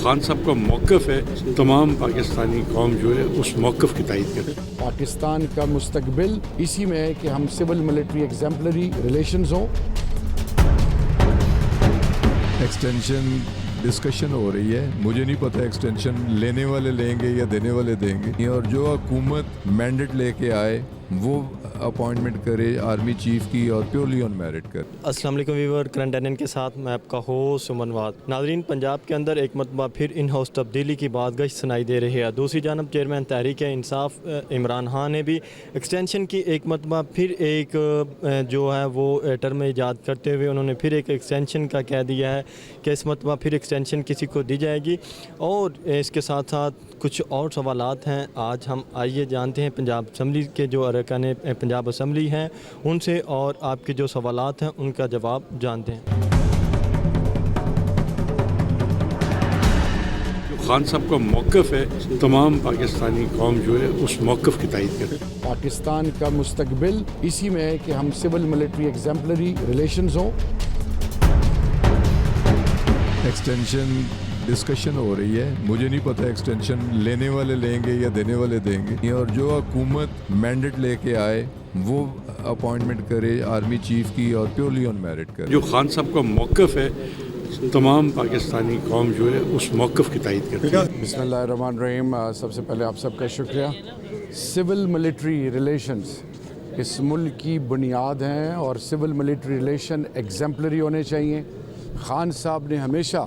खान साहब का मौक़िफ़ है, तमाम पाकिस्तानी कौम जो है उस मौक़िफ़ की तायीद करे। पाकिस्तान का मुस्तकबिल इसी में है कि हम सिविल मिलिट्री एग्जाम्पलरी रिलेशंस हों। एक्सटेंशन डिस्कशन हो रही है, मुझे नहीं पता एक्सटेंशन लेने वाले लेंगे या देने वाले देंगे, और जो हुकूमत मैंडेट लेके आए वो अपॉइंटमेंट करे आर्मी चीफ की और प्योरली ऑन मेरिट करे। अस्सलाम वालेकुम व्यूअर, करंट एनएन के साथ मैं आपका होस्ट सुमनवाद। नाज़रीन, पंजाब के अंदर एक मरतबा फिर इन हाउस तब्दीली की बात गश्त सुनाई दे रही है। दूसरी जानब चेयरमैन तहरीक इंसाफ इमरान खान ने भी एक्सटेंशन की एक मरतबा फिर एक जो है वो टर्म ईजाद करते हुए उन्होंने फिर एक एक्सटेंशन का कह दिया है कि इस मरतबा फिर एक्सटेंशन किसी को दी जाएगी। और इसके साथ साथ कुछ और सवालात हैं। आज हम आइए जानते हैं पंजाब असम्बली के जो अरकान पंजाब असम्बली हैं उनसे, और आपके जो सवालात हैं उनका जवाब जानते हैं। खान साहब का मौक़िफ़ है, तमाम पाकिस्तानी कौम जो है उस मौक़िफ़ की तायीद करे। पाकिस्तान का मुस्तकबिल इसी में है कि हम सिविल मिलिट्री एग्जाम्पलरी रिलेशंस हों। एक्सटेंशन डिस्कशन हो रही है, मुझे नहीं पता एक्सटेंशन लेने वाले लेंगे या देने वाले देंगे, और जो हुकूमत मैंडेट लेके आए वो अपॉइंटमेंट करे आर्मी चीफ की और प्योरली ऑन मेरिट करे। जो खान साहब का मौक़िफ़ है, तमाम पाकिस्तानी कौम जो है उस मौक़िफ़ की तायीद करे। बिस्मिल्लाहिर्रहमानिर्रहीम। सबसे पहले आप सबका शुक्रिया। सिविल मिलिट्री रिलेशंस इस मुल्क की बुनियाद हैं और सिविल मिलिट्री रिलेशन एग्जाम्पलरी होने चाहिए। खान साहब ने हमेशा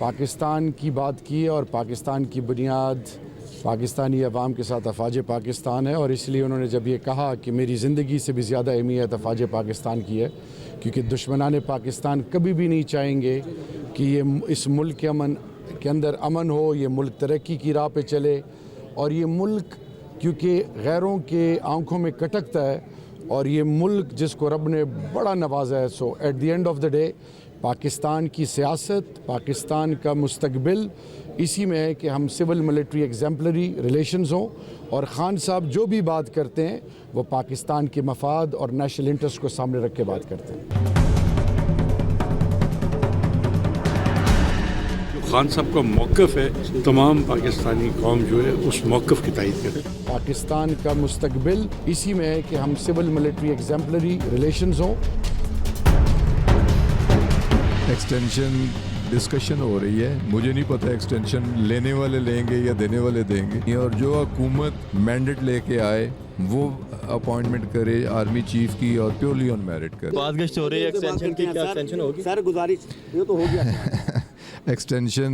पाकिस्तान की बात की है और पाकिस्तान की बुनियाद पाकिस्तानी अवाम के साथ अफवाज पाकिस्तान है, और इसलिए उन्होंने जब ये कहा कि मेरी ज़िंदगी से भी ज़्यादा अहमियत अफवाज पाकिस्तान की है, क्योंकि दुश्मनान पाकिस्तान कभी भी नहीं चाहेंगे कि ये इस मुल्क के अमन के अंदर अमन हो, ये मुल्क तरक्की की राह पे चले। और ये मुल्क क्योंकि गैरों के आंखों में कटकता है, और ये मुल्क जिसको रब ने बड़ा नवाजा है, so at the end of the day Pakistan की सियासत, पाकिस्तान का मुस्तकबिल इसी में है कि हम सिविल मिलिट्री एग्जाम्पलरी रिलेशंस हों, और ख़ान साहब जो भी बात करते हैं वो पाकिस्तान के मफाद और नेशनल इंटरेस्ट को सामने रख के बात करते हैं। खान साहब का मौक़िफ़ है, तमाम पाकिस्तानी कौम जो है उस मौक़िफ़ की तायीद करे। पाकिस्तान का मुस्तकबिल इसी में है कि हम सिविल मिलिट्री एग्जाम्पलरी रिलेशंस हों। एक्सटेंशन डिस्कशन हो रही है, मुझे नहीं पता एक्सटेंशन लेने वाले लेंगे या देने वाले देंगे, और जो हुकूमत मैंडेट लेके आए वो अपॉइंटमेंट करे आर्मी चीफ की और प्योरली ऑन मेरिट करे। बात गश्त हो रही है एक्सटेंशन की, क्या एक्सटेंशन होगी? सर गुजारिश ये तो हो गया। एक्सटेंशन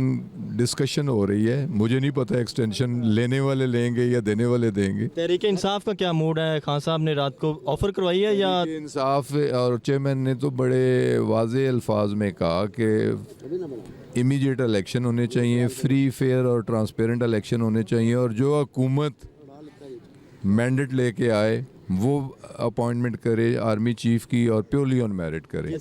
डिस्कशन हो रही है, मुझे नहीं पता एक्सटेंशन लेने वाले लेंगे या देने वाले देंगे। तहरीक इंसाफ का क्या मूड है? खान साहब ने रात को ऑफर करवाई है या इंसाफ और चेयरमैन ने तो बड़े वाज़े अल्फाज में कहा कि इमीडिएट इलेक्शन होने चाहिए, फ्री फेयर और ट्रांसपेरेंट इलेक्शन होने चाहिए, और जो हुकूमत मैंडेट लेके आए वो अपॉइंटमेंट करे आर्मी चीफ की और प्योरली ऑन मेरिट करे।